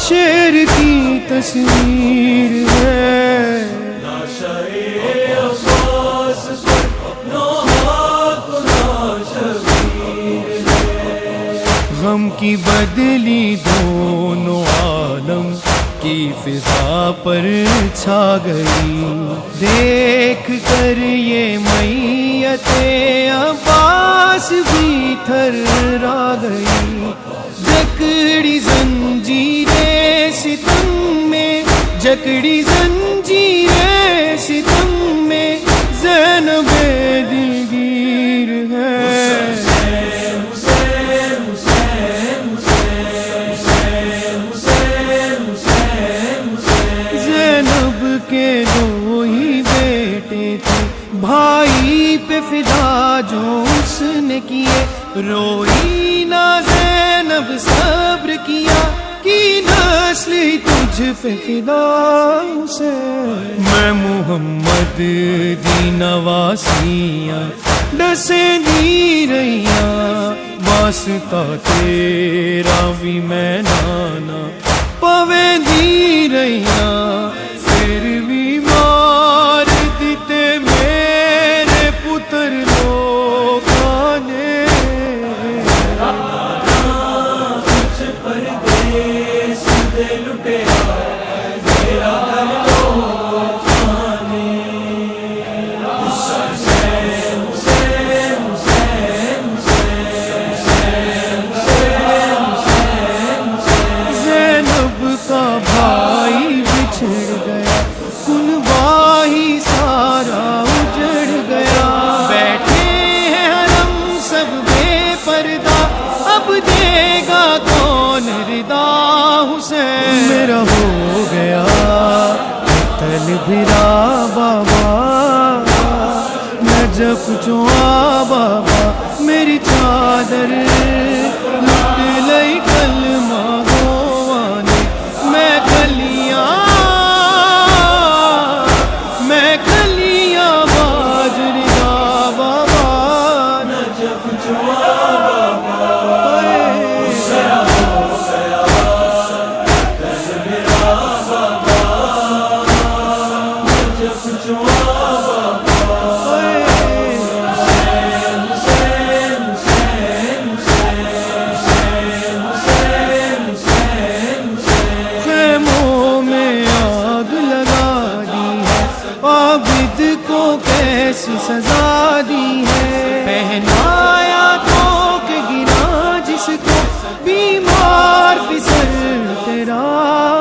شیر کی تصویر ہے غم کی بدلی دونوں عالم کی فضا پر چھا گئی دیکھ کر یہ میت عباس بھی تھرا گئی جکڑی زنجیریں ستم میں جکڑی زنجیریں ستم میں زینب دلگیر ہے کے دو ہی بیٹے تھے بھائی پہ فدا جو اس نے کیے روئی نہ زینب صبر کیا کی نسل ہی تجھ پہ فدا حسین میں محمد دی نواسیاں ڈسے دی رہیاں واسطہ تیرا بھی میں نانا پوے دی رہیاں پھر بھی مار دیتے میرے پتر لوگوں نے کچھ پردیس دے لٹے میرا زینب کا بھائی بچھڑ گیا کنبا ہی سارا اجڑ گیا بیٹھے ہیں حرم سب بے پردہ اب دے گا کون ردا حسین میرا ہو گیا قتل بھرا بابا نجف چوا بابا میری چادر لٹ لئی کلمہ گوانے میں کلیاں باجری دا بابا نجف چوا بس سزا دی ہے، پہنایا تو کہ گرا جس کو بیمار بسر تیرا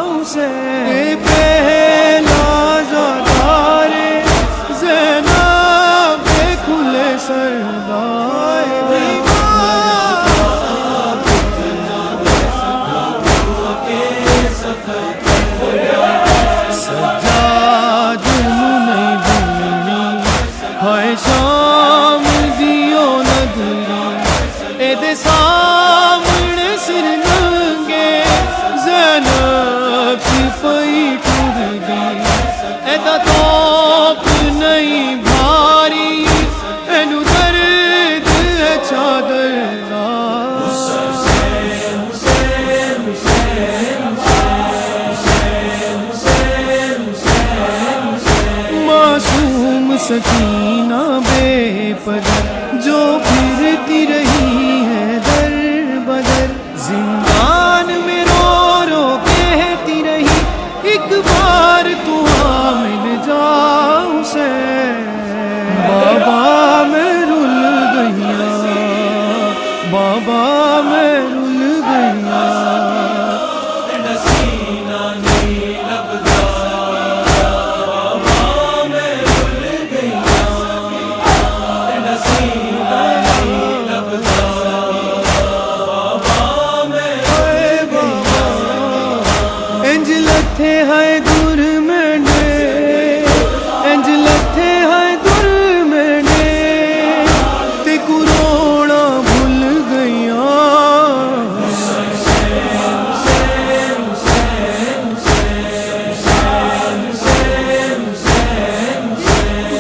حسین، پہلا زادار زینب کھلے سردار سجاد منی دلی ہے شام دیو ندری اے دے سامنے سر ننگے زینب سپاہی ٹر دی اے دا توپ نہیں بھاری اینو درد ہے چادر معصوم سکینہ بے پدر جو پھرتی رہی ہے در بدر، زندان میں رو رو کہتی رہی ایک بار تو آ مل جا حسین، بابا میں رل گیا، بابا میں رل گیا، انج لتھے ہے دور میں نے، انج لتھے ہے دور میں نے، تے کروڑا بھول گیا،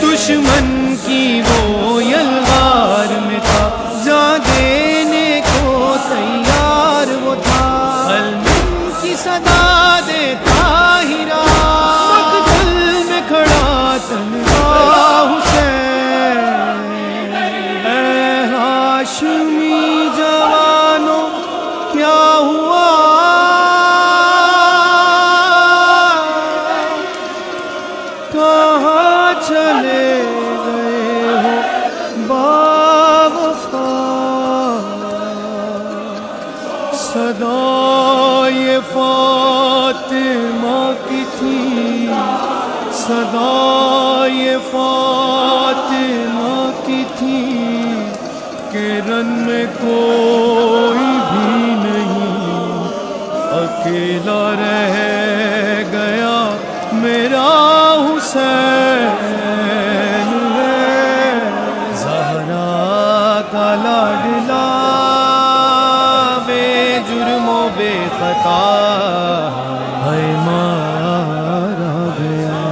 دشمن کی وہ یلغار میں تھا، جا دینے کو تیار وہ تھا، علم کی صدا دیتا ہیرا، مقتل میں کھڑا تنہا حسین، اے ہاشمی جوانوں کیا ہوا، کہاں چلے گئے ہو باوفا، صدا یہ فاطمہ کی تھی، صدا یہ فاطمہ کی تھی، کہ رن میں کوئی بھی نہیں، اکیلا رہ گیا میرا حسین ہے، زہرا کا لاڈلا بے جرم و بے خطا ہے مارا گیا،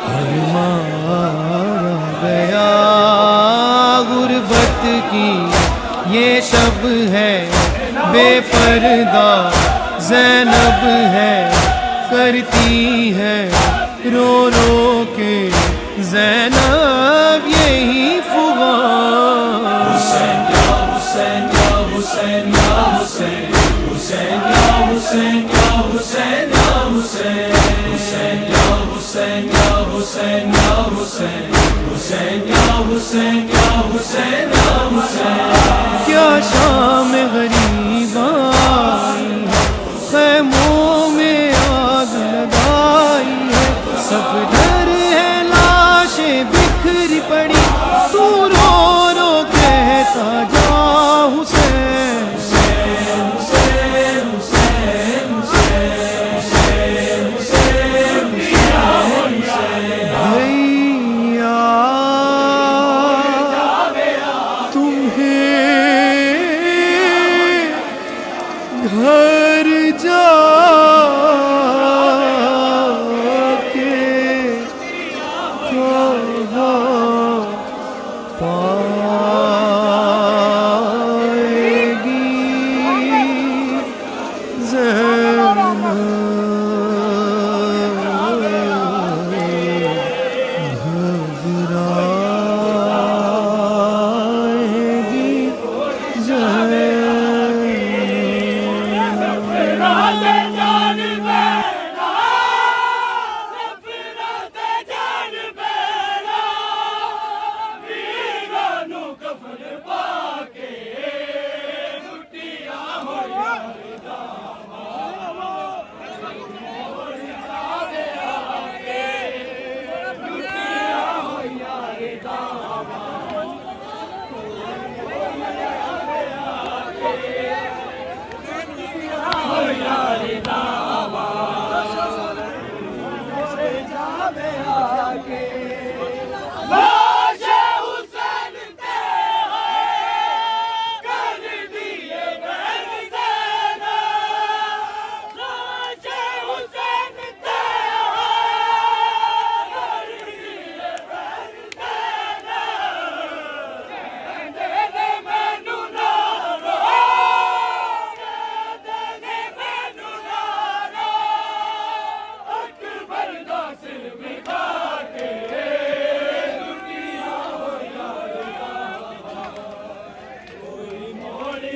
ہے مارا گیا، غربت کی یہ شب ہے، بے پردہ زینب ہے، کرتی ہے رو رو کے زینب یہی فغان، حسین یا حسین یا حسین یا حسین، حسین یا حسین یا حسین یا حسین، حسین یا حسین یا حسین یا حسین، حسین یا حسین یا حسین یا حسین، کیا شام غریب آئی ہے، خیموں میں آگ لگائی ہے، صفدر ہے لاشیں بکھری پڑی، تو رو رو کہتا جا حسین، بھیا تمہیں گھر جا کے کہاں پائے گی زینب، گھبرائے گی زینب،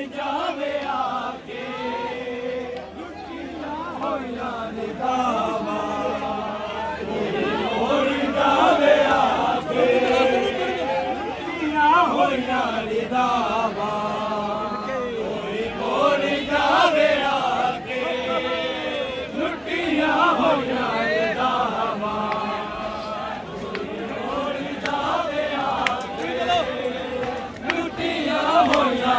ਜਾਵੇ ਆਕੇ ਲੁੱਟੀਆਂ ਹੋਈਆਂ ਨਿਗਾਹਾਂ ਮੋੜ ਜਾਵੇ ਆਕੇ ਲੁੱਟੀਆਂ ਹੋਈਆਂ ਨਿਗਾਹਾਂ ਮੋੜ ਜਾਵੇ ਆਕੇ ਲੁੱਟੀਆਂ ਹੋਈਆਂ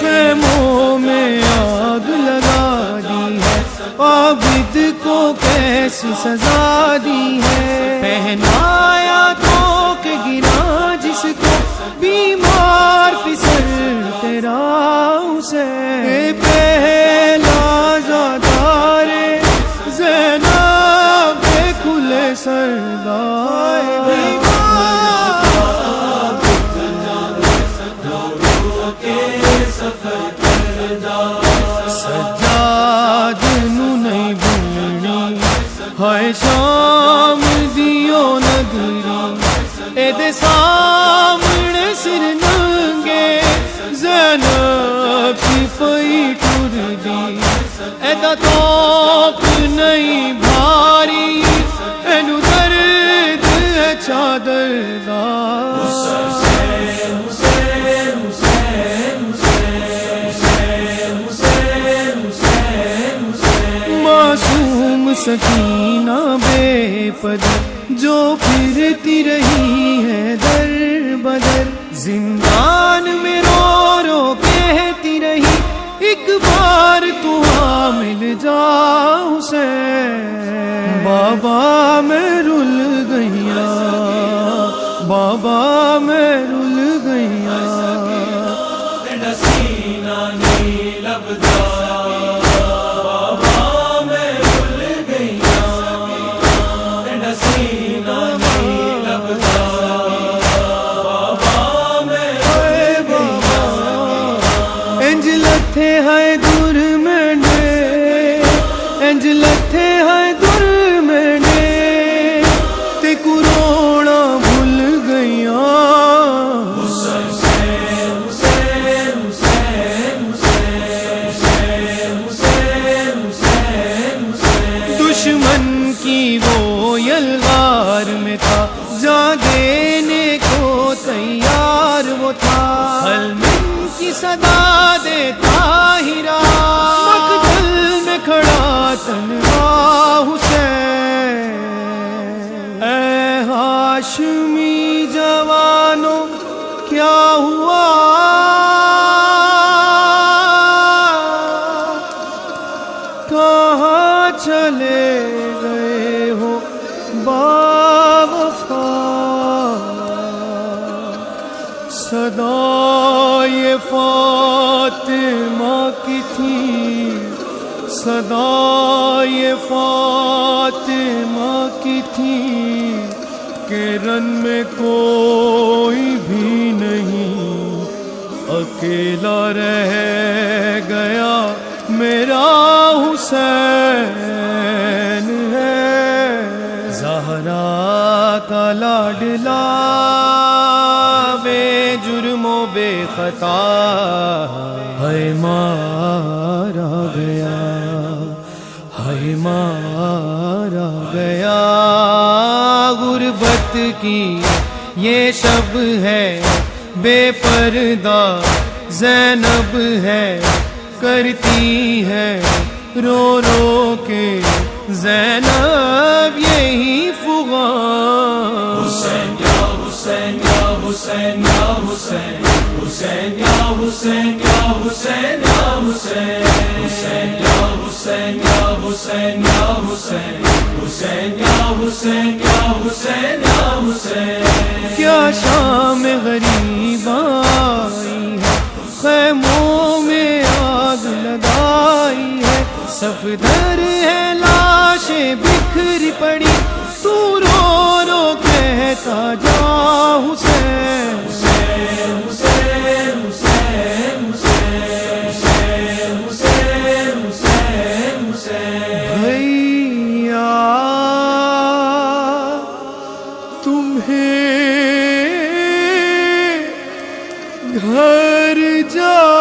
خیموں میں آگ لگا دی ہے، عابد کو کیسی سزا دی ہے، پہنایا تو کہ گرا جس کو بیمار پسر تیرا اسے پہلا سجاد نو نہیں بھولنی ہائے شام دیو نگری اے دے سامنے سر ننگے زینب سی پئی ٹر دی اے دا توپ نہیں بھاری اینو درد ہے چادر دا معصوم سکینہ بے پدر جو پھرتی رہی ہے در بدر زندان میں رو رو کہتی رہی ایک بار تو آ مل جا حسین بابا میں رل گیا بابا میں رل گیا سینہ نہیں لبدا بابا میں رل گیا سینہ نہیں لبدا بابا میں انج لتھے ہے دور میں نے انج لتھے ہے دور میں نے تے کروڑا بھول گیا دشمن کی وہ یلغار میں تھا جان دینے کو تیار وہ تھا حلم کی صدا دیتا ہیرا مقتل میں کھڑا تنہا حسین اے ہاشمی جوانوں کیا ہوا کہاں چلے گئے ہو باوفا صدا یہ فاطمہ کی تھی صدا یہ فاطمہ کی تھی کہ رن میں کوئی بھی نہیں اکیلا رہ گیا میرا حسین ہے زہرا کا لاڈلا بے جرم و بے خطا ہے مارا گیا ہے مارا گیا غربت کی یہ شب ہے بے پردہ زینب ہے کرتی ہے رو رو کے زینب یہی فغان حسین یا حسین یا حسین یا حسین حسین یا حسین یا حسین یا حسین حسین یا حسین یا حسین یا حسین حسین یا حسین یا حسین یا حسین کیا شام غریب آئی ہے خیموں میں آگ لگائی ہے صفدر ہے لاشیں بکھری پڑی تو رو رو کہتا جا حسین حسین حسین حسین حسین حسین حسین حسین بھیا تمہیں گھر جا